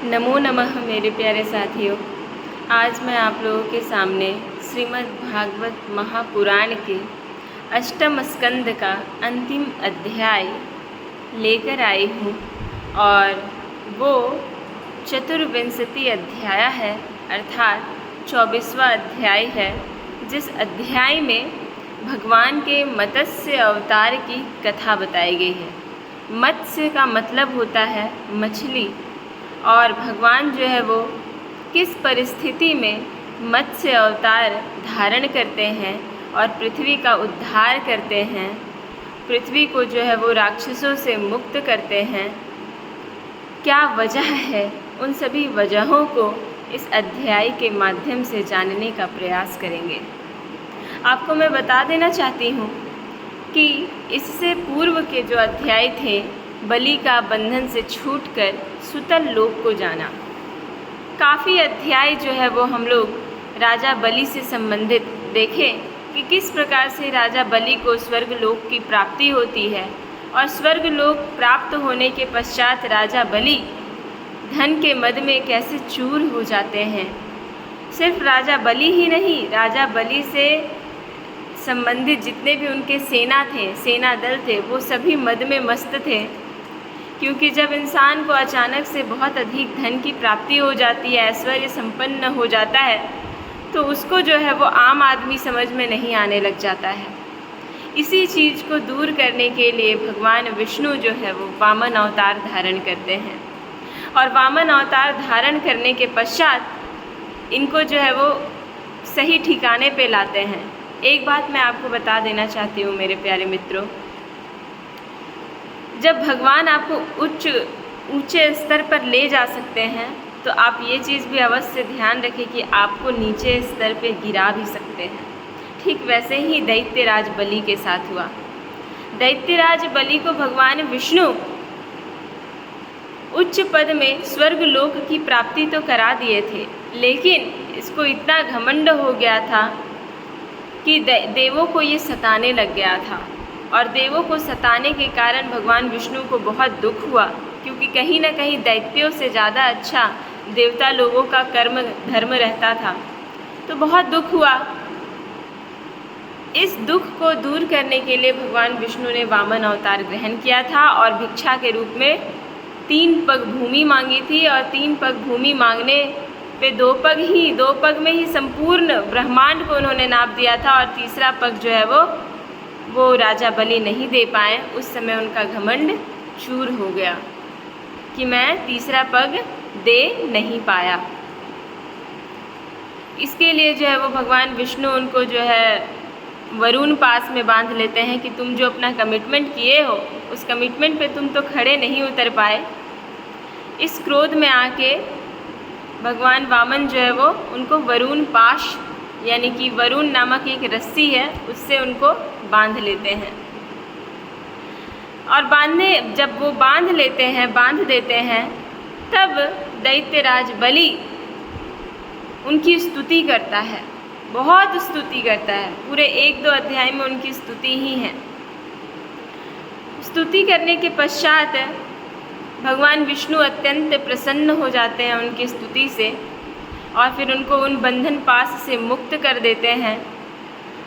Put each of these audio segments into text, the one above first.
नमो नमः मेरे प्यारे साथियों। आज मैं आप लोगों के सामने श्रीमद् भागवत महापुराण के अष्टम स्कंद का अंतिम अध्याय लेकर आई हूँ और वो चतुर्विंशति अध्याय है, अर्थात 24वां अध्याय है, जिस अध्याय में भगवान के मत्स्य अवतार की कथा बताई गई है। मत्स्य का मतलब होता है मछली, और भगवान जो है वो किस परिस्थिति में मत्स्य अवतार धारण करते हैं और पृथ्वी का उद्धार करते हैं, पृथ्वी को जो है वो राक्षसों से मुक्त करते हैं, क्या वजह है, उन सभी वजहों को इस अध्याय के माध्यम से जानने का प्रयास करेंगे। आपको मैं बता देना चाहती हूँ कि इससे पूर्व के जो अध्याय थे, बलि का बंधन से छूटकर सुतल लोक को जाना, काफ़ी अध्याय जो है वो हम लोग राजा बलि से संबंधित देखें कि किस प्रकार से राजा बलि को स्वर्ग लोक की प्राप्ति होती है, और स्वर्ग लोक प्राप्त होने के पश्चात राजा बलि धन के मद में कैसे चूर हो जाते हैं। सिर्फ राजा बलि ही नहीं, राजा बलि से संबंधित जितने भी उनके सेना दल थे, वो सभी मद में मस्त थे, क्योंकि जब इंसान को अचानक से बहुत अधिक धन की प्राप्ति हो जाती है, ऐश्वर्य संपन्न हो जाता है, तो उसको जो है वो आम आदमी समझ में नहीं आने लग जाता है। इसी चीज़ को दूर करने के लिए भगवान विष्णु जो है वो वामन अवतार धारण करते हैं, और वामन अवतार धारण करने के पश्चात इनको जो है वो सही ठिकाने पे लाते हैं। एक बात मैं आपको बता देना चाहती हूँ मेरे प्यारे मित्रों, जब भगवान आपको ऊंचे स्तर पर ले जा सकते हैं, तो आप ये चीज़ भी अवश्य ध्यान रखें कि आपको नीचे स्तर पे गिरा भी सकते हैं। ठीक वैसे ही दैत्यराज बलि के साथ हुआ। दैत्यराज बलि को भगवान विष्णु उच्च पद में स्वर्ग लोक की प्राप्ति तो करा दिए थे, लेकिन इसको इतना घमंड हो गया था कि देवों को ये सताने लग गया था, और देवों को सताने के कारण भगवान विष्णु को बहुत दुख हुआ, क्योंकि कहीं ना कहीं दैत्यों से ज़्यादा अच्छा देवता लोगों का कर्म धर्म रहता था, तो बहुत दुख हुआ। इस दुख को दूर करने के लिए भगवान विष्णु ने वामन अवतार ग्रहण किया था, और भिक्षा के रूप में 3 पग भूमि मांगी थी, और 3 पग भूमि मांगने पे 2 पग में ही संपूर्ण ब्रह्मांड को उन्होंने नाप दिया था, और तीसरा पग जो है वो राजा बलि नहीं दे पाए। उस समय उनका घमंड चूर हो गया कि मैं तीसरा पग दे नहीं पाया। इसके लिए जो है वो भगवान विष्णु उनको जो है वरुण पास में बांध लेते हैं कि तुम जो अपना कमिटमेंट किए हो, उस कमिटमेंट पे तुम तो खड़े नहीं उतर पाए। इस क्रोध में आके भगवान वामन जो है वो उनको वरुण पाश, यानी कि वरुण नामक एक रस्सी है, उससे उनको बांध लेते हैं। और जब वो बांध देते हैं, तब दैत्यराज बलि उनकी स्तुति करता है, बहुत स्तुति करता है। पूरे 1-2 अध्याय में उनकी स्तुति ही है। स्तुति करने के पश्चात भगवान विष्णु अत्यंत प्रसन्न हो जाते हैं उनकी स्तुति से, और फिर उनको उन बंधन पास से मुक्त कर देते हैं,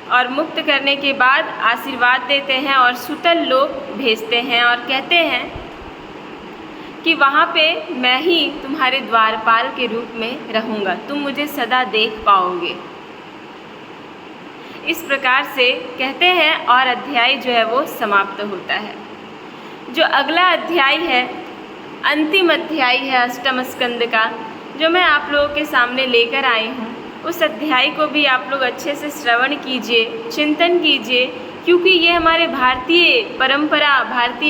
और मुक्त करने के बाद आशीर्वाद देते हैं और सुतल लोक भेजते हैं, और कहते हैं कि वहाँ पे मैं ही तुम्हारे द्वारपाल के रूप में रहूँगा, तुम मुझे सदा देख पाओगे। इस प्रकार से कहते हैं, और अध्याय जो है वो समाप्त होता है। जो अगला अध्याय है, अंतिम अध्याय है अष्टम स्कंद का, जो मैं आप लोगों के सामने लेकर आई हूँ, उस अध्याय को भी आप लोग अच्छे से श्रवण कीजिए, चिंतन कीजिए, क्योंकि ये हमारे भारतीय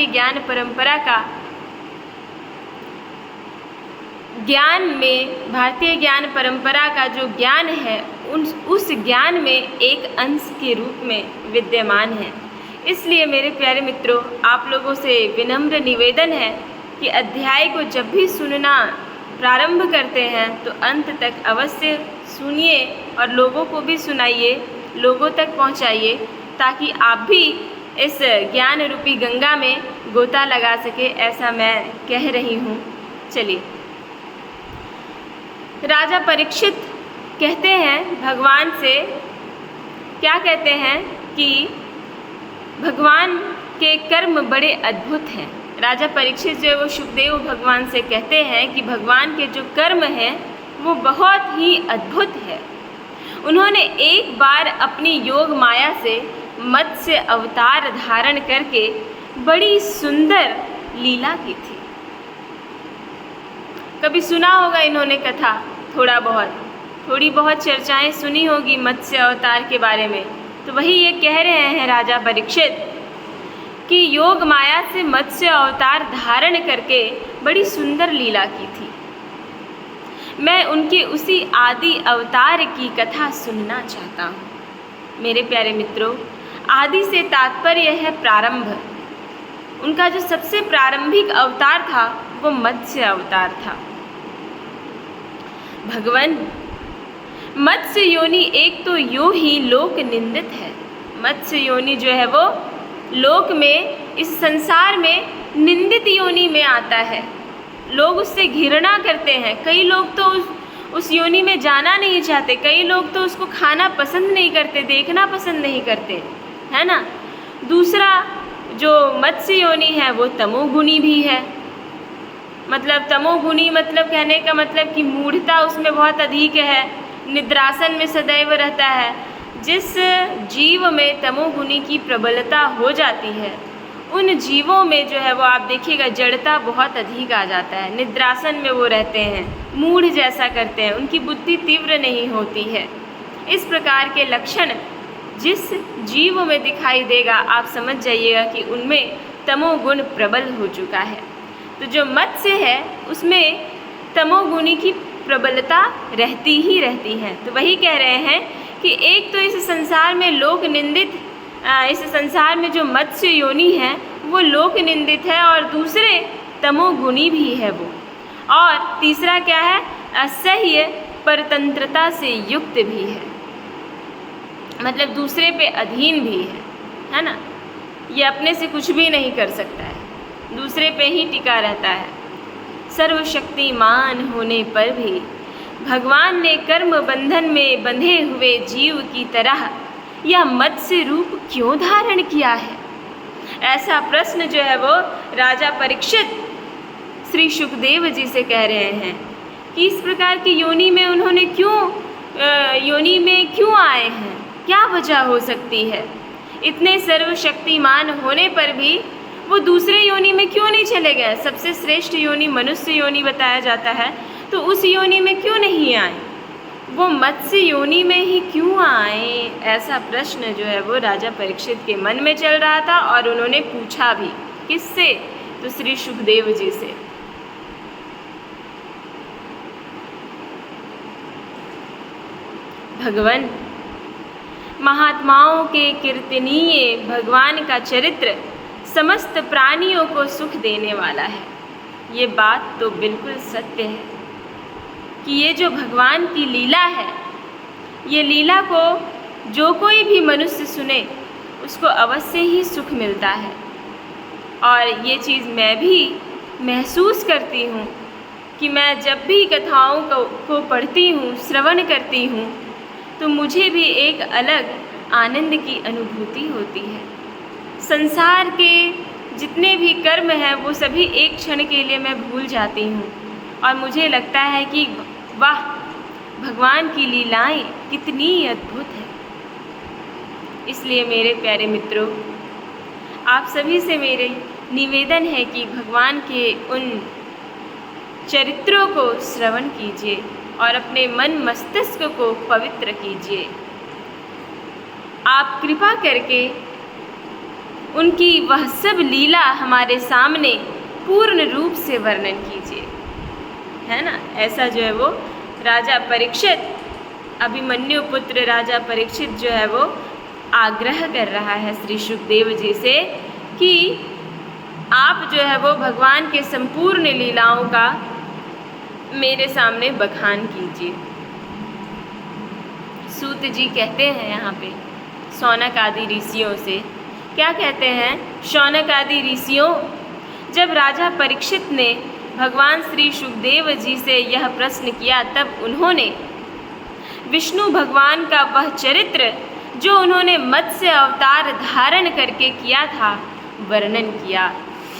ज्ञान परंपरा का भारतीय ज्ञान परंपरा का जो ज्ञान है, उस ज्ञान में एक अंश के रूप में विद्यमान है। इसलिए मेरे प्यारे मित्रों, आप लोगों से विनम्र निवेदन है कि अध्याय को जब भी सुनना प्रारंभ करते हैं तो अंत तक अवश्य सुनिए, और लोगों को भी सुनाइए, लोगों तक पहुंचाइए, ताकि आप भी इस ज्ञान रूपी गंगा में गोता लगा सके, ऐसा मैं कह रही हूँ। चलिए। राजा परीक्षित कहते हैं भगवान से, क्या कहते हैं कि भगवान के कर्म बड़े अद्भुत हैं। राजा परीक्षित जो है वो शुकदेव भगवान से कहते हैं कि भगवान के जो कर्म हैं वो बहुत ही अद्भुत है। उन्होंने एक बार अपनी योग माया से मत्स्य अवतार धारण करके बड़ी सुंदर लीला की थी। कभी सुना होगा इन्होंने कथा, थोड़ी बहुत चर्चाएं सुनी होगी मत्स्य अवतार के बारे में। तो वही ये कह रहे हैं राजा परीक्षित कि योग माया से मत्स्य अवतार धारण करके बड़ी सुंदर लीला की थी। मैं उनके उसी आदि अवतार की कथा सुनना चाहता हूँ। मेरे प्यारे मित्रों, आदि से तात्पर्य है प्रारंभ। उनका जो सबसे प्रारंभिक अवतार था वो मत्स्य अवतार था। भगवान मत्स्य योनि एक तो यूं ही लोक निंदित है। मत्स्य योनि जो है वो लोक में, इस संसार में निंदित योनि में आता है। लोग उससे घृणा करते हैं। कई लोग तो उस योनि में जाना नहीं चाहते। कई लोग तो उसको खाना पसंद नहीं करते, देखना पसंद नहीं करते, है ना। दूसरा जो मत्स्य योनि है वो तमोगुणी भी है। मतलब तमोगुणी मतलब कहने का मतलब कि मूढ़ता उसमें बहुत अधिक है, निद्रासन में सदैव रहता है। जिस जीव में तमोगुणी की प्रबलता हो जाती है उन जीवों में जो है वो आप देखिएगा जड़ता बहुत अधिक आ जाता है। निद्रासन में वो रहते हैं, मूढ़ जैसा करते हैं, उनकी बुद्धि तीव्र नहीं होती है। इस प्रकार के लक्षण जिस जीव में दिखाई देगा आप समझ जाइएगा कि उनमें तमोगुण प्रबल हो चुका है। तो जो मत्स्य है उसमें तमोगुणी की प्रबलता रहती ही रहती है। तो वही कह रहे हैं कि एक तो इस संसार में लोक निंदित, इस संसार में जो मत्स्य योनि है वो लोक निंदित है, और दूसरे तमोगुणी भी है वो, और तीसरा क्या है, असह्य परतंत्रता से युक्त भी है। मतलब दूसरे पे अधीन भी है ना। ये अपने से कुछ भी नहीं कर सकता है, दूसरे पे ही टिका रहता है। सर्वशक्तिमान होने पर भी भगवान ने कर्म बंधन में बंधे हुए जीव की तरह यह मत्स्य रूप क्यों धारण किया है? ऐसा प्रश्न जो है वो राजा परीक्षित श्री शुकदेव जी से कह रहे हैं कि इस प्रकार की योनि में उन्होंने योनि में क्यों आए हैं, क्या वजह हो सकती है? इतने सर्वशक्तिमान होने पर भी वो दूसरे योनि में क्यों नहीं चले गए? सबसे श्रेष्ठ योनि मनुष्य योनि बताया जाता है, तो उस योनि में क्यों नहीं आए? वो मत्स्य योनि में ही क्यों आए? ऐसा प्रश्न जो है वो राजा परीक्षित के मन में चल रहा था, और उन्होंने पूछा भी। किससे? तो श्री शुकदेव जी से। भगवान महात्माओं के कीर्तनीय भगवान का चरित्र समस्त प्राणियों को सुख देने वाला है। ये बात तो बिल्कुल सत्य है कि ये जो भगवान की लीला है, ये लीला को जो कोई भी मनुष्य सुने उसको अवश्य ही सुख मिलता है। और ये चीज़ मैं भी महसूस करती हूँ कि मैं जब भी कथाओं को पढ़ती हूँ, श्रवण करती हूँ, तो मुझे भी एक अलग आनंद की अनुभूति होती है। संसार के जितने भी कर्म हैं वो सभी एक क्षण के लिए मैं भूल जाती हूँ, और मुझे लगता है कि वाह, भगवान की लीलाएं कितनी अद्भुत है। इसलिए मेरे प्यारे मित्रों, आप सभी से मेरे निवेदन है कि भगवान के उन चरित्रों को श्रवण कीजिए और अपने मन मस्तिष्क को पवित्र कीजिए। आप कृपा करके उनकी वह सब लीला हमारे सामने पूर्ण रूप से वर्णन कीजिए, है ना। ऐसा जो है वो राजा परीक्षित, अभिमन्यु पुत्र राजा परीक्षित जो है वो आग्रह कर रहा है श्री शुकदेव जी से कि आप जो है वो भगवान के संपूर्ण लीलाओं का मेरे सामने बखान कीजिए। सूत जी कहते हैं यहाँ पे शौनक आदि ऋषियों से, क्या कहते हैं? शौनक आदि ऋषियों, जब राजा परीक्षित ने भगवान श्री सुखदेव जी से यह प्रश्न किया, तब उन्होंने विष्णु भगवान का वह चरित्र जो उन्होंने मत्स्य अवतार धारण करके किया था वर्णन किया,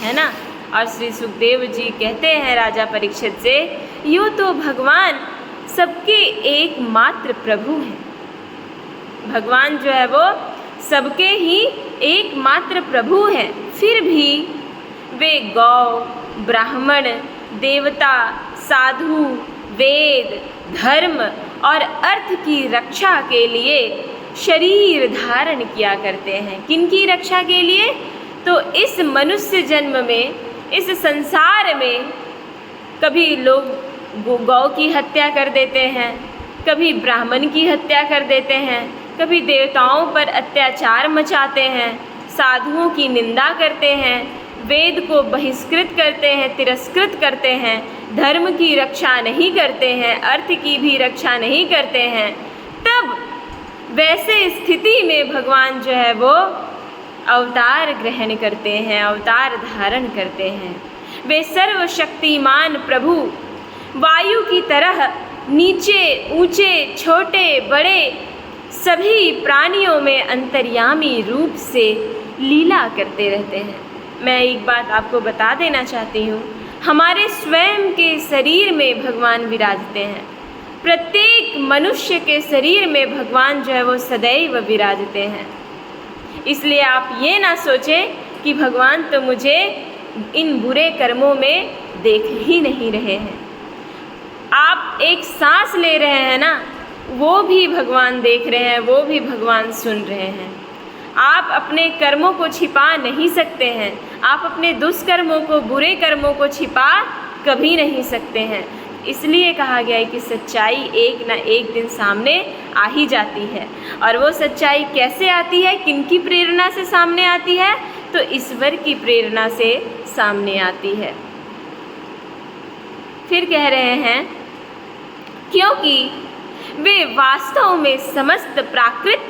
है ना। और श्री सुखदेव जी कहते हैं राजा परीक्षित से, यो तो भगवान सबके एकमात्र प्रभु हैं। भगवान जो है वो सबके ही एकमात्र प्रभु हैं, फिर भी वे गौ, ब्राह्मण, देवता, साधु, वेद, धर्म और अर्थ की रक्षा के लिए शरीर धारण किया करते हैं। किनकी रक्षा के लिए? तो इस मनुष्य जन्म में, इस संसार में कभी लोग गौ की हत्या कर देते हैं, कभी ब्राह्मण की हत्या कर देते हैं, कभी देवताओं पर अत्याचार मचाते हैं, साधुओं की निंदा करते हैं, वेद को बहिष्कृत करते हैं, तिरस्कृत करते हैं, धर्म की रक्षा नहीं करते हैं, अर्थ की भी रक्षा नहीं करते हैं। तब वैसे स्थिति में भगवान जो है वो अवतार ग्रहण करते हैं, अवतार धारण करते हैं। वे सर्वशक्तिमान प्रभु वायु की तरह नीचे, ऊंचे, छोटे, बड़े सभी प्राणियों में अंतर्यामी रूप से लीला करते रहते हैं। मैं एक बात आपको बता देना चाहती हूँ, हमारे स्वयं के शरीर में भगवान विराजते हैं। प्रत्येक मनुष्य के शरीर में भगवान जो है वो सदैव विराजते हैं। इसलिए आप ये ना सोचें कि भगवान तो मुझे इन बुरे कर्मों में देख ही नहीं रहे हैं। आप एक सांस ले रहे हैं ना, वो भी भगवान देख रहे हैं, वो भी भगवान सुन रहे हैं। आप अपने कर्मों को छिपा नहीं सकते हैं, आप अपने दुष्कर्मों को, बुरे कर्मों को छिपा कभी नहीं सकते हैं। इसलिए कहा गया है कि सच्चाई एक ना एक दिन सामने आ ही जाती है। और वो सच्चाई कैसे आती है, किनकी प्रेरणा से सामने आती है? तो ईश्वर की प्रेरणा से सामने आती है। फिर कह रहे हैं, क्योंकि वे वास्तव में समस्त प्राकृत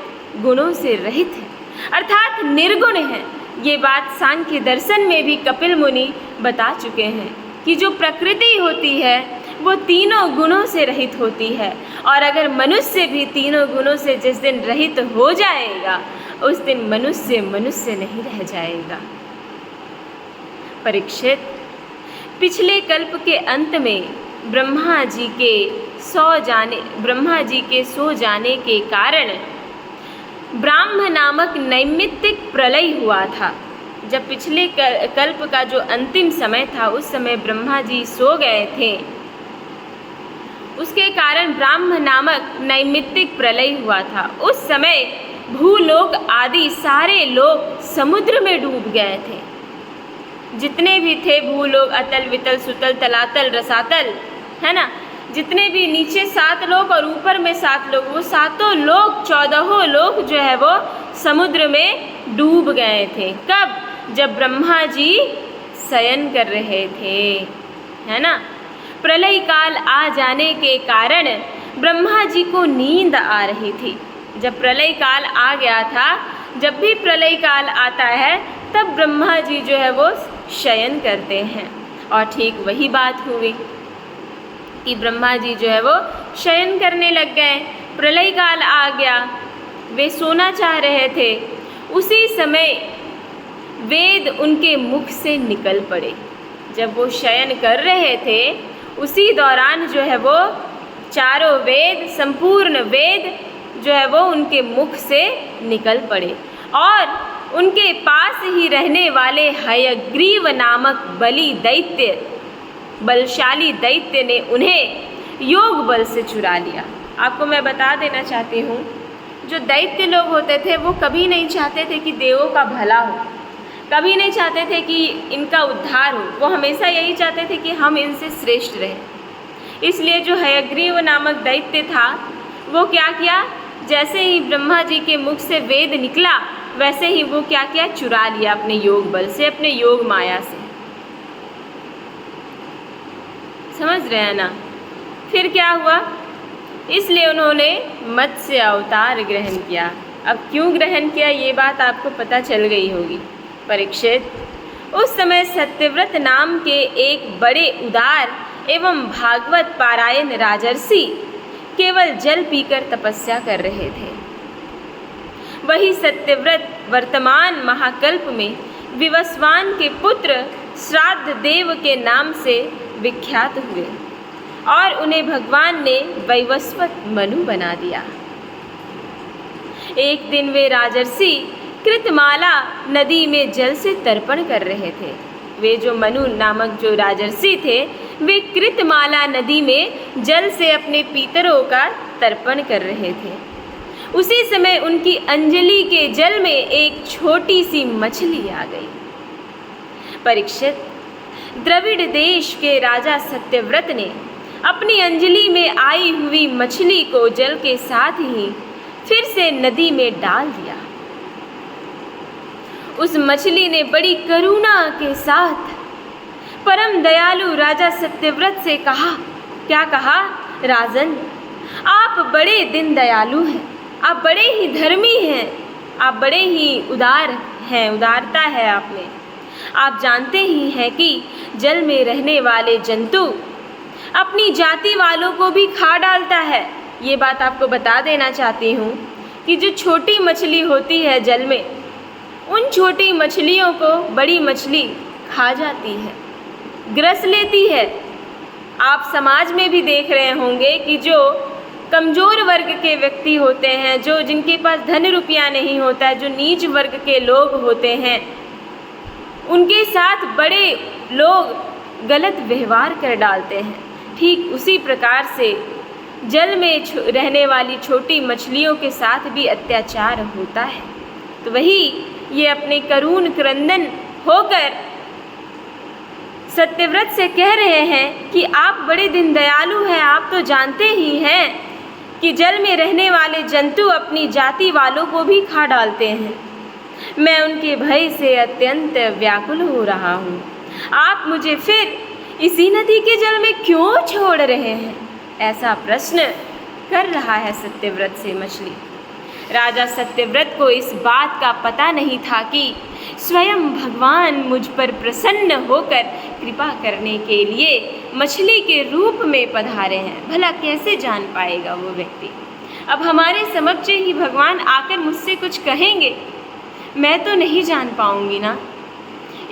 गुणों से रहित हैं, अर्थात निर्गुण हैं। ये बात सांख्य दर्शन में भी कपिल मुनि बता चुके हैं कि जो प्रकृति होती है वो तीनों गुणों से रहित होती है। और अगर मनुष्य भी तीनों गुणों से जिस दिन रहित हो जाएगा, उस दिन मनुष्य मनुष्य नहीं रह जाएगा। परीक्षित, पिछले कल्प के अंत में ब्रह्मा जी के सो जाने के कारण ब्राह्म नामक नैमित्तिक प्रलय हुआ था। जब पिछले कल्प का जो अंतिम समय था, उस समय ब्रह्मा जी सो गए थे, उसके कारण ब्राह्म नामक नैमित्तिक प्रलय हुआ था। उस समय भूलोक आदि सारे लोग समुद्र में डूब गए थे। जितने भी थे भूलोक, अतल, वितल, सुतल, तलातल, रसातल, है ना, जितने भी नीचे 7 लोग और ऊपर में 7 लोग, वो सातों लोग, 14 लोग जो है वो समुद्र में डूब गए थे। कब? जब ब्रह्मा जी शयन कर रहे थे, है ना। प्रलय काल आ जाने के कारण ब्रह्मा जी को नींद आ रही थी। जब प्रलय काल आ गया था, जब भी प्रलय काल आता है तब ब्रह्मा जी जो है वो शयन करते हैं। और ठीक वही बात हुई कि ब्रह्मा जी जो है वो शयन करने लग गए। प्रलय काल आ गया, वे सोना चाह रहे थे। उसी समय वेद उनके मुख से निकल पड़े। जब वो शयन कर रहे थे, उसी दौरान जो है वो चारों वेद, संपूर्ण वेद जो है वो उनके मुख से निकल पड़े। और उनके पास ही रहने वाले हयग्रीव नामक बलशाली दैत्य ने उन्हें योग बल से चुरा लिया। आपको मैं बता देना चाहती हूँ, जो दैत्य लोग होते थे वो कभी नहीं चाहते थे कि देवों का भला हो, कभी नहीं चाहते थे कि इनका उद्धार हो। वो हमेशा यही चाहते थे कि हम इनसे श्रेष्ठ रहें। इसलिए जो हयग्रीव नामक दैत्य था, वो क्या किया, जैसे ही ब्रह्मा जी के मुख से वेद निकला, वैसे ही वो क्या किया, चुरा लिया अपने योग बल से, अपने योग माया से। समझ रहे हैं ना। फिर क्या हुआ, इसलिए उन्होंने मत्स्य अवतार ग्रहण किया। अब क्यों ग्रहण किया, ये बात आपको पता चल गई होगी। परीक्षित, उस समय सत्यव्रत नाम के एक बड़े उदार एवं भागवत पारायण राजर्षि केवल जल पीकर तपस्या कर रहे थे। वही सत्यव्रत वर्तमान महाकल्प में विवस्वान के पुत्र श्राद्ध देव के नाम से विख्यात हुए और उन्हें भगवान ने वैवस्वत मनु बना दिया। एक दिन वे राजर्षि कृतमाला नदी में जल से तर्पण कर रहे थे। वे जो मनु नामक जो राजर्षि थे, वे कृतमाला नदी में जल से अपने पितरों का तर्पण कर रहे थे। उसी समय उनकी अंजलि के जल में एक छोटी सी मछली आ गई। परीक्षित, द्रविड़ देश के राजा सत्यव्रत ने अपनी अंजलि में आई हुई मछली को जल के साथ ही फिर से नदी में डाल दिया। उस मछली ने बड़ी करुणा के साथ परम दयालु राजा सत्यव्रत से कहा, क्या कहा? राजन, आप बड़े दिन दयालु हैं, आप बड़े ही धर्मी हैं, आप बड़े ही उदार हैं, उदारता है आप में। आप जानते ही हैं कि जल में रहने वाले जंतु अपनी जाति वालों को भी खा डालता है। ये बात आपको बता देना चाहती हूँ कि जो छोटी मछली होती है जल में, उन छोटी मछलियों को बड़ी मछली खा जाती है, ग्रस लेती है। आप समाज में भी देख रहे होंगे कि जो कमज़ोर वर्ग के व्यक्ति होते हैं, जो जिनके पास धन रुपया नहीं होता है, जो नीच वर्ग के लोग होते हैं, उनके साथ बड़े लोग गलत व्यवहार कर डालते हैं। ठीक उसी प्रकार से जल में रहने वाली छोटी मछलियों के साथ भी अत्याचार होता है। तो वही ये अपने करुण क्रंदन होकर सत्यव्रत से कह रहे हैं कि आप बड़े दिन दयालु हैं। आप तो जानते ही हैं कि जल में रहने वाले जंतु अपनी जाति वालों को भी खा डालते हैं। मैं उनके भय से अत्यंत व्याकुल हो रहा हूँ। आप मुझे फिर इसी नदी के जल में क्यों छोड़ रहे हैं? ऐसा प्रश्न कर रहा है सत्यव्रत से मछली। राजा सत्यव्रत को इस बात का पता नहीं था कि स्वयं भगवान मुझ पर प्रसन्न होकर कृपा करने के लिए मछली के रूप में पधारे हैं। भला कैसे जान पाएगा वो व्यक्ति? अब हमारे समक्ष ही भगवान आकर मुझसे कुछ कहेंगे, मैं तो नहीं जान पाऊंगी ना।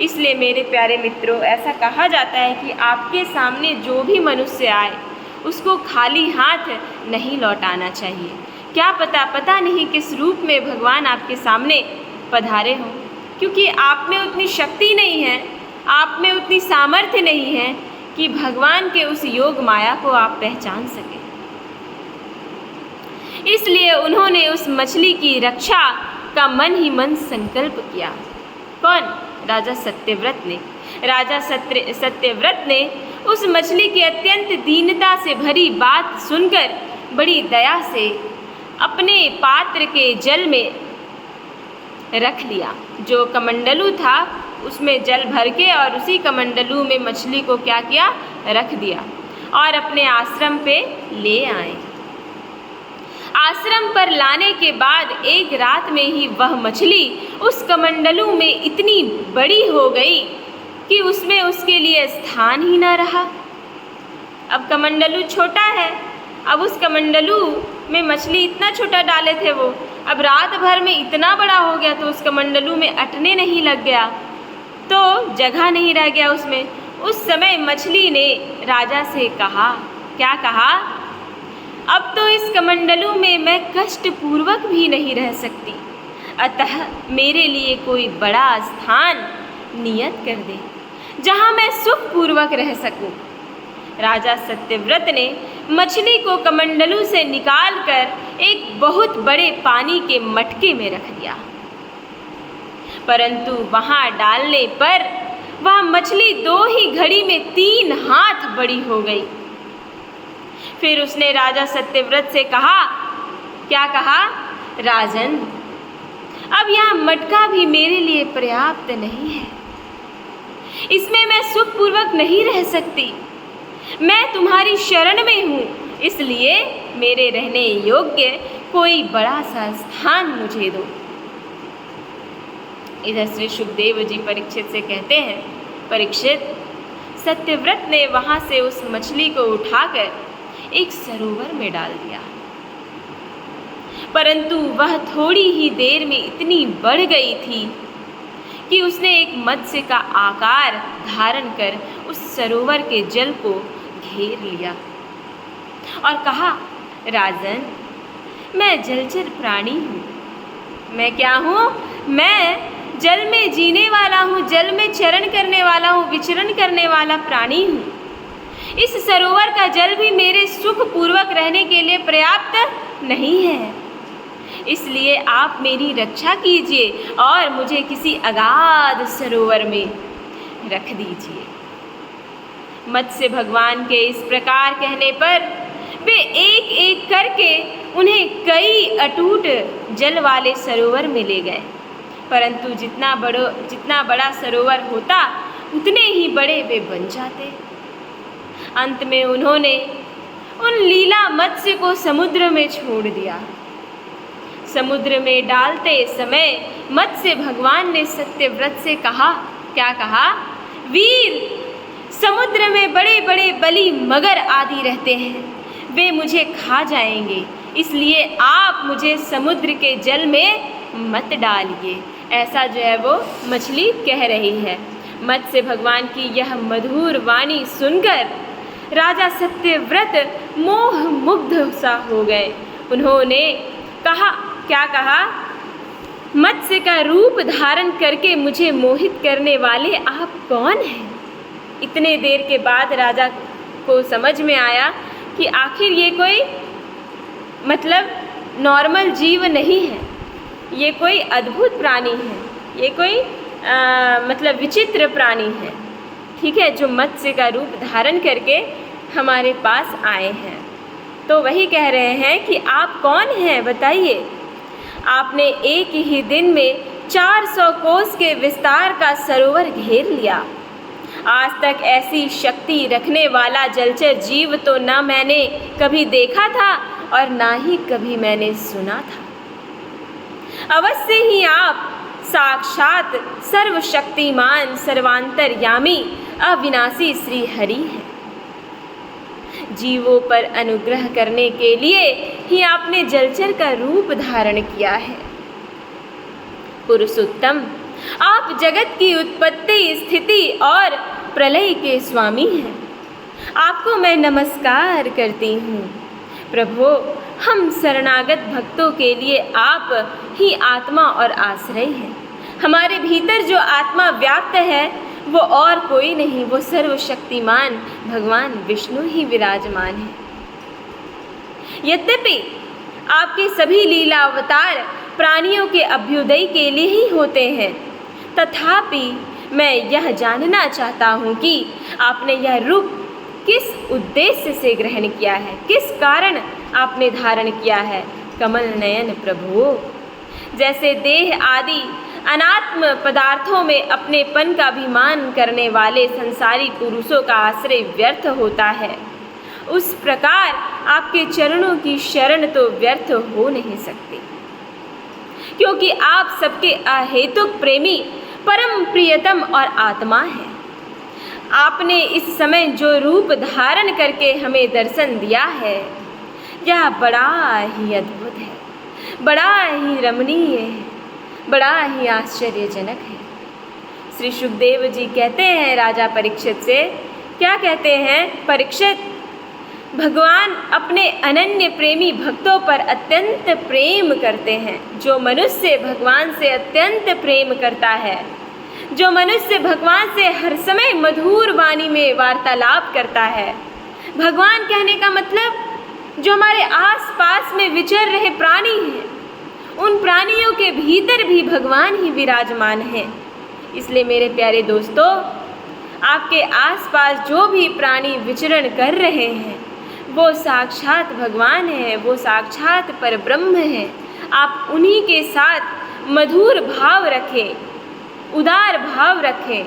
इसलिए मेरे प्यारे मित्रों, ऐसा कहा जाता है कि आपके सामने जो भी मनुष्य आए उसको खाली हाथ नहीं लौटाना चाहिए। क्या पता नहीं किस रूप में भगवान आपके सामने पधारे हों, क्योंकि आप में उतनी शक्ति नहीं है, आप में उतनी सामर्थ्य नहीं है कि भगवान के उस योग माया को आप पहचान सकें। इसलिए उन्होंने उस मछली की रक्षा का मन ही मन संकल्प किया। कौन? राजा सत्यव्रत ने। राजा सत्यव्रत ने उस मछली की अत्यंत दीनता से भरी बात सुनकर बड़ी दया से अपने पात्र के जल में रख लिया। जो कमंडलू था उसमें जल भर के और उसी कमंडलू में मछली को क्या किया? रख दिया और अपने आश्रम पे ले आए। आश्रम पर लाने के बाद एक रात में ही वह मछली उस कमंडलू में इतनी बड़ी हो गई कि उसमें उसके लिए स्थान ही ना रहा। अब कमंडलू छोटा है, अब उस कमंडलू में मछली इतना छोटा डाले थे वो, अब रात भर में इतना बड़ा हो गया तो उस कमंडलू में अटने नहीं लग गया, तो जगह नहीं रह गया उसमें। उस समय मछली ने राजा से कहा, क्या कहा? अब तो इस कमंडलू में मैं कष्टपूर्वक भी नहीं रह सकती, अतः मेरे लिए कोई बड़ा स्थान नियत कर दे जहाँ मैं सुखपूर्वक रह सकूं। राजा सत्यव्रत ने मछली को कमंडलू से निकालकर एक बहुत बड़े पानी के मटके में रख दिया, परंतु वहाँ डालने पर वह मछली 2 ही घड़ी में 3 हाथ बड़ी हो गई। फिर उसने राजा सत्यव्रत से कहा, क्या कहा? राजन, अब यह मटका भी मेरे लिए पर्याप्त नहीं है, इसमें मैं सुखपूर्वक नहीं रह सकती। मैं तुम्हारी शरण में हूँ, इसलिए मेरे रहने योग्य कोई बड़ा सा स्थान मुझे दो। इधर श्री सुखदेव जी परीक्षित से कहते हैं, परीक्षित, सत्यव्रत ने वहाँ से उस मछली को उठाकर एक सरोवर में डाल दिया, परंतु वह थोड़ी ही देर में इतनी बढ़ गई थी कि उसने एक मत्स्य का आकार धारण कर उस सरोवर के जल को घेर लिया और कहा, राजन, मैं जलचर प्राणी हूँ। मैं क्या हूँ? मैं जल में जीने वाला हूँ, जल में चरण करने वाला हूँ, विचरण करने वाला प्राणी हूँ। इस सरोवर का जल भी मेरे सुख पूर्वक रहने के लिए पर्याप्त नहीं है, इसलिए आप मेरी रक्षा कीजिए और मुझे किसी अगाध सरोवर में रख दीजिए। मत्स्य भगवान के इस प्रकार कहने पर वे एक एक करके उन्हें कई अटूट जल वाले सरोवर में ले गए, परंतु जितना बड़ा सरोवर होता उतने ही बड़े वे बन जाते। अंत में उन्होंने उन लीला मत्स्य को समुद्र में छोड़ दिया। समुद्र में डालते समय मत्स्य भगवान ने सत्यव्रत से कहा, क्या कहा? वीर, समुद्र में बड़े बड़े बलि मगर आदि रहते हैं, वे मुझे खा जाएंगे, इसलिए आप मुझे समुद्र के जल में मत डालिए। ऐसा जो है वो मछली कह रही है। मत्स्य भगवान की यह मधुर वाणी सुनकर राजा सत्यव्रत मोह मुग्ध सा हो गए। उन्होंने कहा, क्या कहा? मत्स्य का रूप धारण करके मुझे मोहित करने वाले आप कौन हैं? इतने देर के बाद राजा को समझ में आया कि आखिर ये कोई नॉर्मल जीव नहीं है, ये कोई अद्भुत प्राणी है, ये कोई विचित्र प्राणी है, ठीक है, जो मत्स्य का रूप धारण करके हमारे पास आए हैं। तो वही कह रहे हैं कि आप कौन हैं बताइए। आपने एक ही दिन में 400 कोस के विस्तार का सरोवर घेर लिया। आज तक ऐसी शक्ति रखने वाला जलचर जीव तो न मैंने कभी देखा था और ना ही कभी मैंने सुना था। अवश्य ही आप साक्षात सर्वशक्तिमान सर्वांतर्यामी अविनाशी श्री हरि हैं। जीवों पर अनुग्रह करने के लिए ही आपने जलचर का रूप धारण किया है। पुरुषोत्तम, आप जगत की उत्पत्ति, स्थिति और प्रलय के स्वामी हैं। आपको मैं नमस्कार करती हूँ। प्रभु, हम शरणागत भक्तों के लिए आप ही आत्मा और आश्रय हैं। हमारे भीतर जो आत्मा व्याप्त है वो और कोई नहीं, वो सर्वशक्तिमान भगवान विष्णु ही विराजमान है। यद्यपि आपके सभी लीला अवतार प्राणियों के अभ्युदय के लिए ही होते हैं, तथापि मैं यह जानना चाहता हूँ कि आपने यह रूप किस उद्देश्य से ग्रहण किया है, किस कारण आपने धारण किया है। कमल नयन प्रभु, जैसे देह आदि अनात्म पदार्थों में अपनेपन का अभिमान करने वाले संसारी पुरुषों का आश्रय व्यर्थ होता है, उस प्रकार आपके चरणों की शरण तो व्यर्थ हो नहीं सकती, क्योंकि आप सबके अहेतुक प्रेमी, परम प्रियतम और आत्मा हैं। आपने इस समय जो रूप धारण करके हमें दर्शन दिया है, यह बड़ा ही अद्भुत है, बड़ा ही रमणीय है, बड़ा ही आश्चर्यजनक है। श्री सुखदेव जी कहते हैं राजा परीक्षित से, क्या कहते हैं? परीक्षित, भगवान अपने अनन्य प्रेमी भक्तों पर अत्यंत प्रेम करते हैं। जो मनुष्य भगवान से अत्यंत प्रेम करता है, जो मनुष्य भगवान से हर समय मधुर वाणी में वार्तालाप करता है, भगवान कहने का मतलब जो हमारे आस पास में विचर रहे प्राणी हैं, उन प्राणियों के भीतर भी भगवान ही विराजमान हैं। इसलिए मेरे प्यारे दोस्तों, आपके आसपास जो भी प्राणी विचरण कर रहे हैं वो साक्षात भगवान है, वो साक्षात परब्रह्म है। आप उन्हीं के साथ मधुर भाव रखें, उदार भाव रखें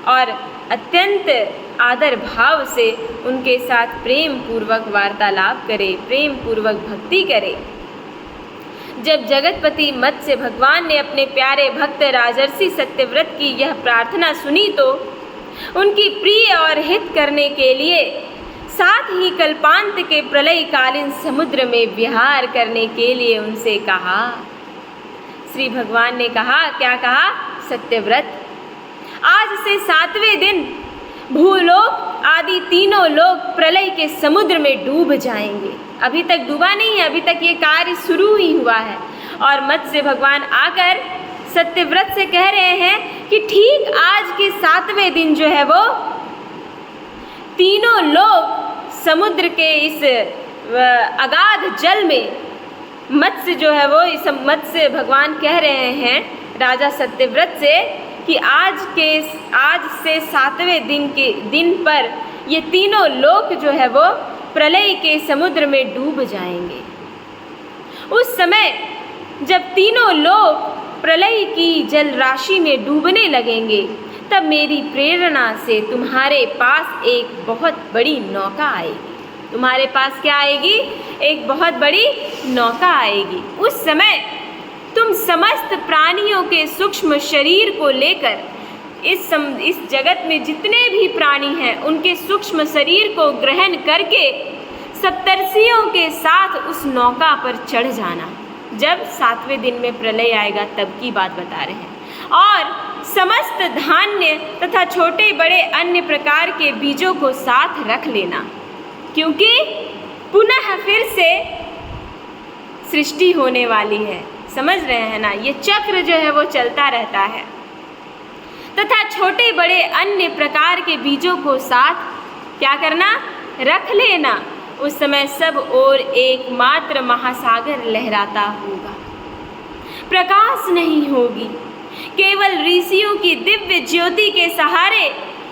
और अत्यंत आदर भाव से उनके साथ प्रेम पूर्वक वार्तालाप करें, प्रेम पूर्वक भक्ति करें। जब जगतपति मत्स्य भगवान ने अपने प्यारे भक्त राजर्षि सत्यव्रत की यह प्रार्थना सुनी तो उनकी प्रिय और हित करने के लिए साथ ही कल्पांत के प्रलयकालीन समुद्र में विहार करने के लिए उनसे कहा। श्री भगवान ने कहा, क्या कहा? सत्यव्रत, आज से 7वें दिन भूलोक आदि तीनों लोग प्रलय के समुद्र में डूब जाएंगे। अभी तक डूबा नहीं है, अभी तक ये कार्य शुरू ही हुआ है। और मत्स्य भगवान आकर सत्यव्रत से कह रहे हैं कि ठीक आज के 7वें दिन जो है वो तीनों लोग समुद्र के इस अगाध जल में मत्स्य जो है वो इस मत्स्य भगवान कह रहे हैं राजा सत्यव्रत से कि आज से 7वें दिन पर ये तीनों लोक जो है वो प्रलय के समुद्र में डूब जाएंगे। उस समय जब तीनों लोग प्रलय की जल राशि में डूबने लगेंगे तब मेरी प्रेरणा से तुम्हारे पास एक बहुत बड़ी नौका आएगी। तुम्हारे पास क्या आएगी? एक बहुत बड़ी नौका आएगी। उस समय तुम समस्त प्राणियों के सूक्ष्म शरीर को लेकर इस जगत में जितने भी प्राणी हैं उनके सूक्ष्म शरीर को ग्रहण करके सप्तर्षियों के साथ उस नौका पर चढ़ जाना। जब 7वें दिन में प्रलय आएगा तब की बात बता रहे हैं। और समस्त धान्य तथा छोटे बड़े अन्य प्रकार के बीजों को साथ रख लेना, क्योंकि पुनः फिर से सृष्टि होने वाली है। समझ रहे हैं ना? ये चक्र जो है वो चलता रहता है। तथा छोटे बड़े अन्य प्रकार के बीजों को साथ क्या करना? रख लेना। उस समय सब ओर एकमात्र महासागर लहराता होगा, प्रकाश नहीं होगी। केवल ऋषियों की दिव्य ज्योति के सहारे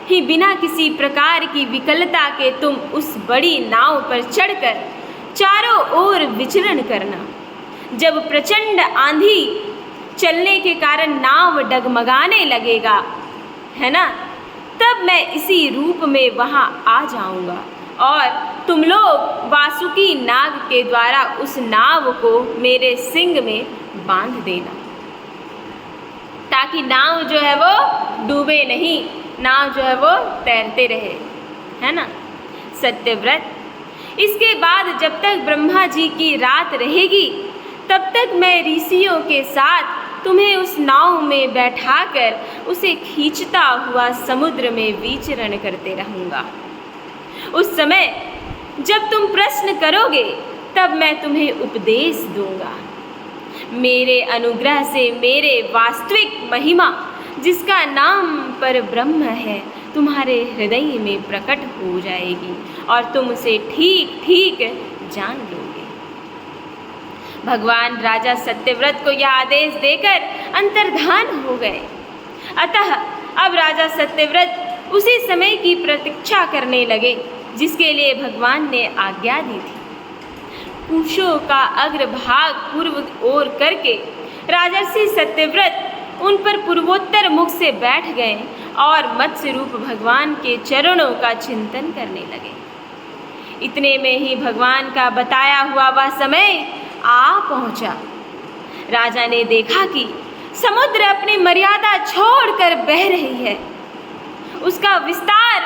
ही बिना किसी प्रकार की विकलता के तुम उस बड़ी नाव पर चढ़कर चारों ओर विचरण करना। जब प्रचंड आंधी चलने के कारण नाव डगमगाने लगेगा, है ना, तब मैं इसी रूप में वहाँ आ जाऊँगा और तुम लोग वासुकी नाग के द्वारा उस नाव को मेरे सिंग में बांध देना, ताकि नाव जो है वो डूबे नहीं, नाव जो है वो तैरते रहे, है ना। सत्यव्रत, इसके बाद जब तक ब्रह्मा जी की रात रहेगी तब तक मैं ऋषियों के साथ तुम्हें उस नाव में बैठाकर उसे खींचता हुआ समुद्र में विचरण करते रहूँगा। उस समय जब तुम प्रश्न करोगे तब मैं तुम्हें उपदेश दूंगा। मेरे अनुग्रह से मेरे वास्तविक महिमा, जिसका नाम पर ब्रह्म है, तुम्हारे हृदय में प्रकट हो जाएगी और तुम उसे ठीक ठीक जान लोगे। भगवान राजा सत्यव्रत को यह आदेश देकर अंतर्धान हो गए। अतः अब राजा सत्यव्रत उसी समय की प्रतीक्षा करने लगे जिसके लिए भगवान ने आज्ञा दी थी। पूछों का अग्रभाग पूर्व ओर करके राजर्षि सत्यव्रत उन पर पूर्वोत्तर मुख से बैठ गए और मत्स्य रूप भगवान के चरणों का चिंतन करने लगे। इतने में ही भगवान का बताया हुआ वह समय आ पहुंचा। राजा ने देखा कि समुद्र अपनी मर्यादा छोड़कर बह रही है। उसका विस्तार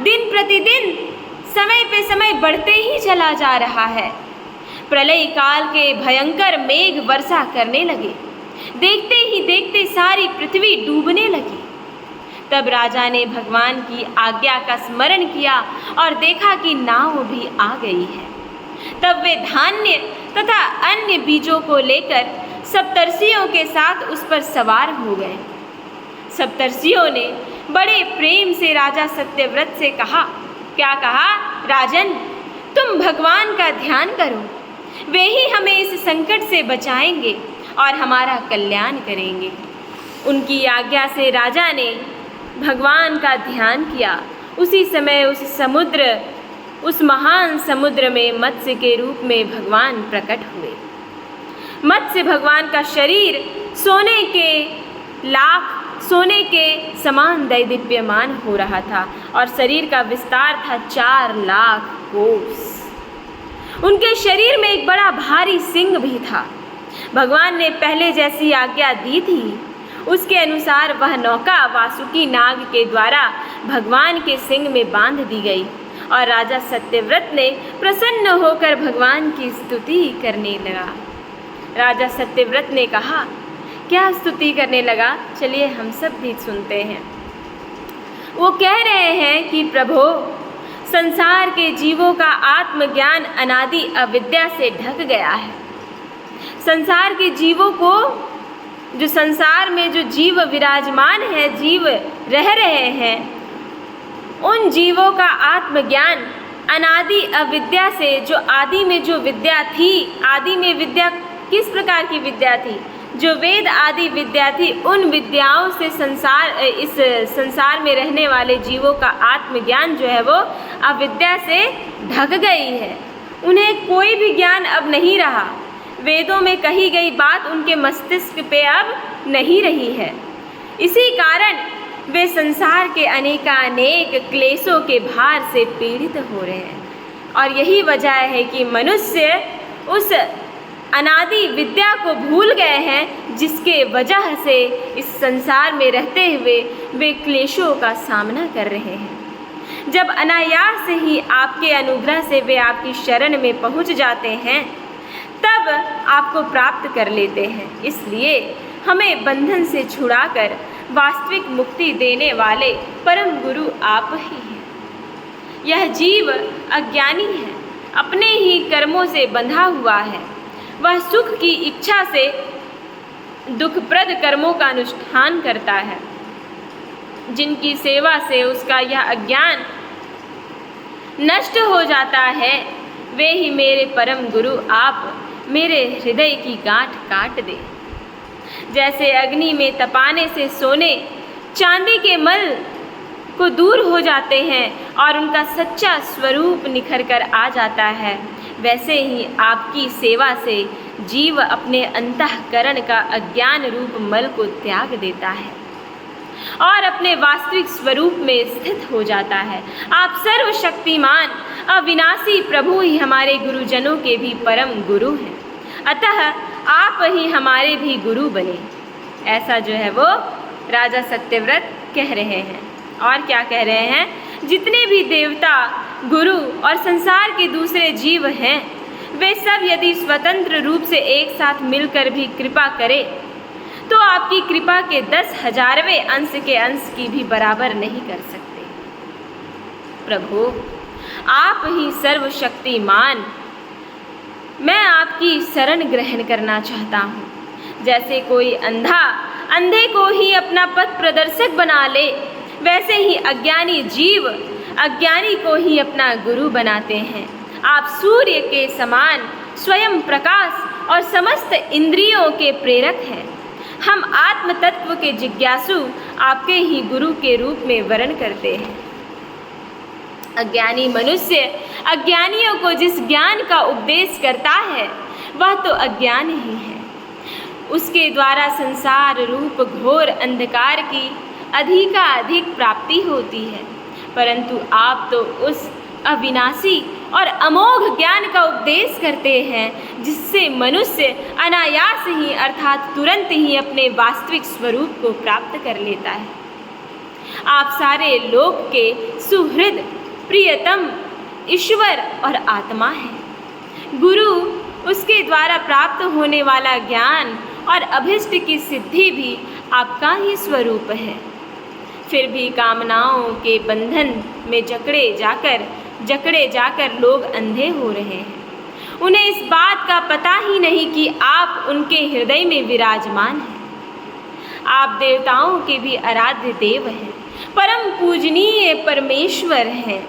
दिन प्रतिदिन समय पे समय बढ़ते ही चला जा रहा है। प्रलय काल के भयंकर मेघ वर्षा करने लगे। देखते ही देखते सारी पृथ्वी डूबने लगी। तब राजा ने भगवान की आज्ञा का स्मरण किया और देखा कि नाव भी आ गई है। तब वे धान्य तथा अन्य बीजों को लेकर सप्तर्षियों के साथ उस पर सवार हो गए। सप्तर्षियों ने बड़े प्रेम से राजा सत्यव्रत से कहा, क्या कहा? राजन, तुम भगवान का ध्यान करो, वे ही हमें इस संकट से बचाएंगे और हमारा कल्याण करेंगे। उनकी आज्ञा से राजा ने भगवान का ध्यान किया। उसी समय उस महान समुद्र में मत्स्य के रूप में भगवान प्रकट हुए। मत्स्य भगवान का शरीर सोने के समान दैदीप्यमान हो रहा था और शरीर का विस्तार था 4 लाख कोस। उनके शरीर में एक बड़ा भारी सिंह भी था। भगवान ने पहले जैसी आज्ञा दी थी उसके अनुसार वह नौका वासुकी नाग के द्वारा भगवान के सिंग में बांध दी गई और राजा सत्यव्रत ने प्रसन्न होकर भगवान की स्तुति करने लगा। राजा सत्यव्रत ने कहा, क्या स्तुति करने लगा? चलिए हम सब भी सुनते हैं। वो कह रहे हैं कि प्रभु, संसार के जीवों का आत्मज्ञान अनादि अविद्या से ढक गया है। संसार के जीवों को, जो संसार में जो जीव विराजमान है, जीव रह रहे हैं, उन जीवों का आत्मज्ञान अनादि अविद्या से, जो आदि में जो विद्या थी, आदि में विद्या किस प्रकार की विद्या थी? जो वेद आदि विद्या थी, उन विद्याओं से इस संसार में रहने वाले जीवों का आत्मज्ञान जो है वो अविद्या से ढक गई है। उन्हें कोई भी ज्ञान अब नहीं रहा। वेदों में कही गई बात उनके मस्तिष्क पे अब नहीं रही है। इसी कारण वे संसार के अनेकानेक क्लेशों के भार से पीड़ित हो रहे हैं। और यही वजह है कि मनुष्य उस अनादि विद्या को भूल गए हैं, जिसके वजह से इस संसार में रहते हुए वे क्लेशों का सामना कर रहे हैं। जब अनायास ही आपके अनुग्रह से वे आपकी शरण में पहुंच जाते हैं, तब आपको प्राप्त कर लेते हैं। इसलिए हमें बंधन से छुड़ाकर वास्तविक मुक्ति देने वाले परम गुरु आप ही हैं। यह जीव अज्ञानी है, अपने ही कर्मों से बंधा हुआ है। वह सुख की इच्छा से दुखप्रद कर्मों का अनुष्ठान करता है। जिनकी सेवा से उसका यह अज्ञान नष्ट हो जाता है, वे ही मेरे परम गुरु आप मेरे हृदय की गांठ काट दे। जैसे अग्नि में तपाने से सोने चांदी के मल को दूर हो जाते हैं और उनका सच्चा स्वरूप निखर कर आ जाता है, वैसे ही आपकी सेवा से जीव अपने अंतःकरण का अज्ञान रूप मल को त्याग देता है और अपने वास्तविक स्वरूप में स्थित हो जाता है। आप सर्वशक्तिमान अविनाशी प्रभु ही हमारे गुरुजनों के भी परम गुरु हैं, अतः आप ही हमारे भी गुरु बने। ऐसा जो है वो राजा सत्यव्रत कह रहे हैं। और क्या कह रहे हैं? जितने भी देवता, गुरु और संसार के दूसरे जीव हैं, वे सब यदि स्वतंत्र रूप से एक साथ मिलकर भी कृपा करें, तो आपकी कृपा के 10,000वें अंश के अंश की भी बराबर नहीं कर सकते। प्रभु, आप ही सर्वशक्तिमान, मैं आपकी शरण ग्रहण करना चाहता हूँ। जैसे कोई अंधा अंधे को ही अपना पथ प्रदर्शक बना ले, वैसे ही अज्ञानी जीव अज्ञानी को ही अपना गुरु बनाते हैं। आप सूर्य के समान स्वयं प्रकाश और समस्त इंद्रियों के प्रेरक हैं। हम आत्म तत्व के जिज्ञासु आपके ही गुरु के रूप में वर्ण करते हैं। अज्ञानी मनुष्य अज्ञानियों को जिस ज्ञान का उपदेश करता है, वह तो अज्ञान ही है। उसके द्वारा संसार रूप घोर अंधकार की अधिकाधिक प्राप्ति होती है, परंतु आप तो उस अविनाशी और अमोघ ज्ञान का उपदेश करते हैं, जिससे मनुष्य अनायास ही अर्थात तुरंत ही अपने वास्तविक स्वरूप को प्राप्त कर लेता है। आप सारे लोक के सुहृद प्रियतम ईश्वर और आत्मा हैं। गुरु, उसके द्वारा प्राप्त होने वाला ज्ञान और अभिष्ट की सिद्धि भी आपका ही स्वरूप है। फिर भी कामनाओं के बंधन में जकड़े जाकर लोग अंधे हो रहे हैं। उन्हें इस बात का पता ही नहीं कि आप उनके हृदय में विराजमान हैं। आप देवताओं के भी आराध्य देव हैं, परम पूजनीय परमेश्वर हैं।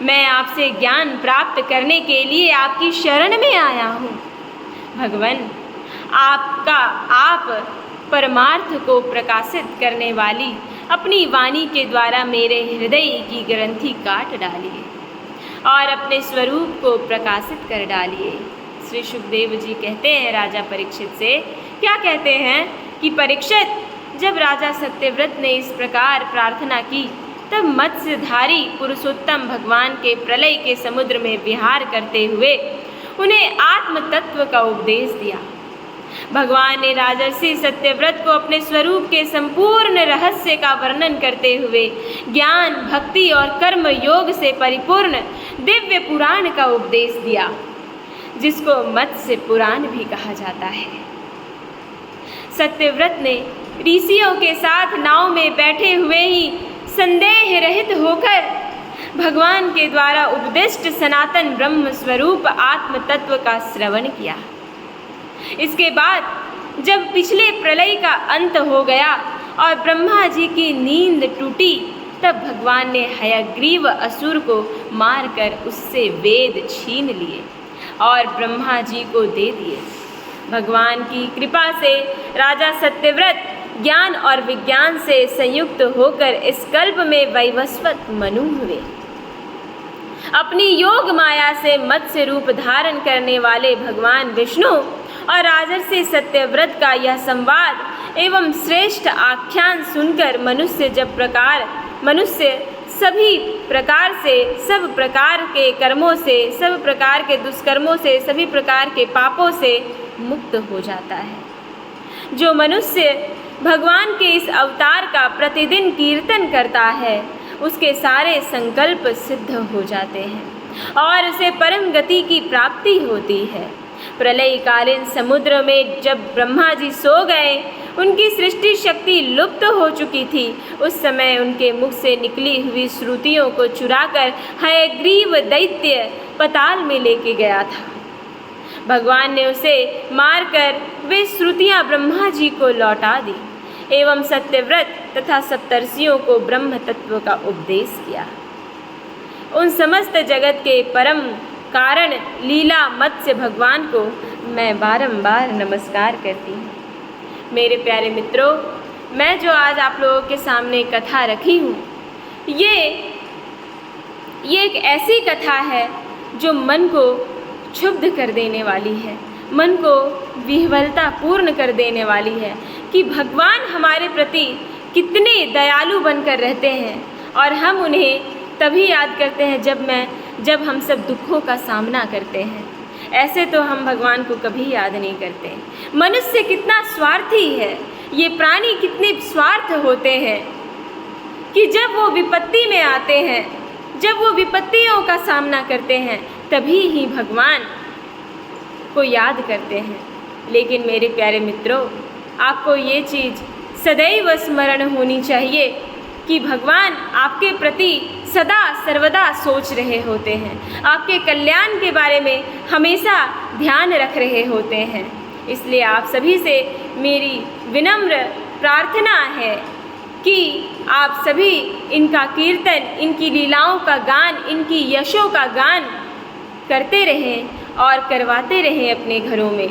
मैं आपसे ज्ञान प्राप्त करने के लिए आपकी शरण में आया हूँ। भगवान, आप परमार्थ को प्रकाशित करने वाली अपनी वाणी के द्वारा मेरे हृदय की ग्रंथि काट डालिए और अपने स्वरूप को प्रकाशित कर डालिए। श्री सुखदेव जी कहते हैं राजा परीक्षित से, क्या कहते हैं कि परीक्षित, जब राजा सत्यव्रत ने इस प्रकार प्रार्थना की, तब मत्स्यधारी पुरुषोत्तम भगवान के प्रलय के समुद्र में विहार करते हुए उन्हें आत्म तत्व का उपदेश दिया। भगवान ने राजर्षि सत्यव्रत को अपने स्वरूप के संपूर्ण रहस्य का वर्णन करते हुए ज्ञान, भक्ति और कर्म योग से परिपूर्ण दिव्य पुराण का उपदेश दिया, जिसको मत्स्य पुराण भी कहा जाता है। सत्यव्रत ने ऋषियों के साथ नाव में बैठे हुए ही संदेह रहित होकर भगवान के द्वारा उपदिष्ट सनातन ब्रह्म स्वरूप आत्म तत्व का श्रवण किया। इसके बाद जब पिछले प्रलय का अंत हो गया और ब्रह्मा जी की नींद टूटी, तब भगवान ने हयग्रीव असुर को मारकर उससे वेद छीन लिए और ब्रह्मा जी को दे दिए। भगवान की कृपा से राजा सत्यव्रत ज्ञान और विज्ञान से संयुक्त होकर इस कल्प में वैवस्वत मनु हुए। अपनी योग माया से मत्स्य रूप धारण करने वाले भगवान विष्णु और राजर्षि सत्यव्रत का यह संवाद एवं श्रेष्ठ आख्यान सुनकर मनुष्य सभी प्रकार से, सब प्रकार के कर्मों से, सब प्रकार के दुष्कर्मों से, सभी प्रकार के पापों से मुक्त हो जाता है। जो मनुष्य भगवान के इस अवतार का प्रतिदिन कीर्तन करता है, उसके सारे संकल्प सिद्ध हो जाते हैं और उसे परम गति की प्राप्ति होती है। प्रलयकालीन समुद्र में जब ब्रह्मा जी सो गए, उनकी सृष्टि शक्ति लुप्त हो चुकी थी। उस समय उनके मुख से निकली हुई श्रुतियों को चुराकर हयग्रीव दैत्य पाताल में लेके गया था। भगवान ने उसे मारकर वे श्रुतियाँ ब्रह्मा जी को लौटा दी एवं सत्यव्रत तथा सप्तर्षियों को ब्रह्म तत्व का उपदेश किया। उन समस्त जगत के परम कारण लीला मत्स्य भगवान को मैं बारंबार नमस्कार करती हूँ। मेरे प्यारे मित्रों, मैं जो आज आप लोगों के सामने कथा रखी हूँ, ये एक ऐसी कथा है जो मन को क्षुब्ध कर देने वाली है, मन को विह्वलता पूर्ण कर देने वाली है कि भगवान हमारे प्रति कितने दयालु बनकर रहते हैं और हम उन्हें तभी याद करते हैं जब हम सब दुखों का सामना करते हैं। ऐसे तो हम भगवान को कभी याद नहीं करते। मनुष्य कितना स्वार्थी है, ये प्राणी कितने स्वार्थ होते हैं कि जब वो विपत्ति में आते हैं, जब वो विपत्तियों का सामना करते हैं, तभी ही भगवान को याद करते हैं। लेकिन मेरे प्यारे मित्रों, आपको ये चीज़ सदैव स्मरण होनी चाहिए कि भगवान आपके प्रति सदा सर्वदा सोच रहे होते हैं, आपके कल्याण के बारे में हमेशा ध्यान रख रहे होते हैं। इसलिए आप सभी से मेरी विनम्र प्रार्थना है कि आप सभी इनका कीर्तन, इनकी लीलाओं का गान, इनकी यशों का गान करते रहें और करवाते रहें अपने घरों में।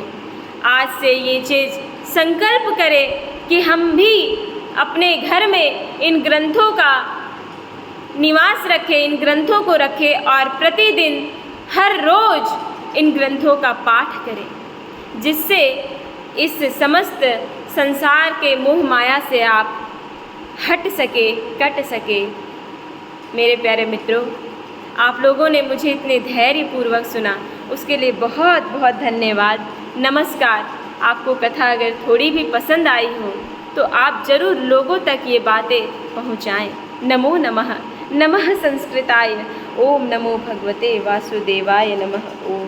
आज से ये चीज़ संकल्प करें कि हम भी अपने घर में इन ग्रंथों का निवास रखें, इन ग्रंथों को रखें और प्रतिदिन हर रोज़ इन ग्रंथों का पाठ करें, जिससे इस समस्त संसार के मोह माया से आप हट सके, कट सके। मेरे प्यारे मित्रों, आप लोगों ने मुझे इतने धैर्यपूर्वक सुना, उसके लिए बहुत बहुत धन्यवाद। नमस्कार। आपको कथा अगर थोड़ी भी पसंद आई हो तो आप ज़रूर लोगों तक ये बातें पहुँचाएँ। नमो नमः। नमः संस्कृताय। ओम नमो भगवते वासुदेवाय नमः। ओम।